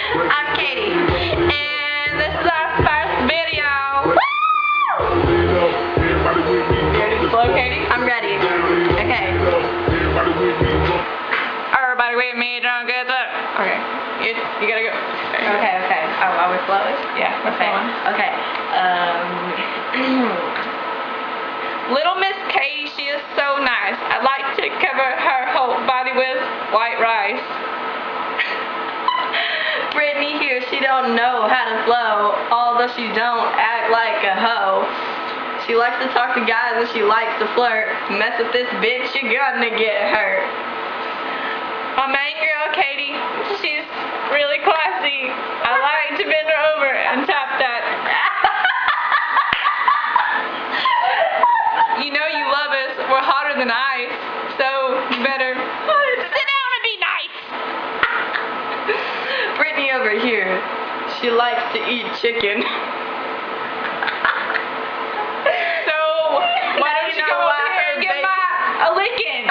I'm Katie, and this is our first video. Woo! You ready to flow, Katie? I'm ready. Okay. Everybody with me, drunk as up. Okay. You gotta go. Okay. Oh, are we flowing? Yeah, we're flowing. Okay. Little Miss Katie, she is so nice. I'd like to cover her whole body with white rice. Brittany here, she don't know how to flow, although she don't act like a hoe. She likes to talk to guys and she likes to flirt. Mess with this bitch, you're gonna get hurt. My main girl, Katie, she's really classy. I like to bend her over and tap that. You know you love us. We're hotter than ice, so you better sit down and be nice. Brittany over here, she likes to eat chicken. So why don't you go over here and give a licking?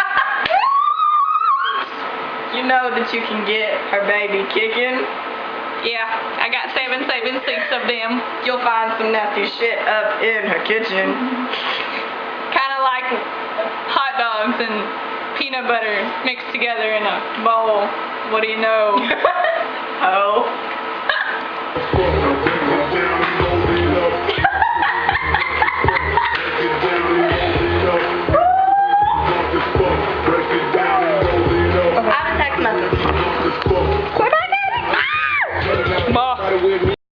You know that you can get her baby kicking. Yeah, I got 6 of them. You'll find some nasty shit up in her kitchen. Kind of like hot dogs and peanut butter mixed together in a bowl. What do you know? Oh.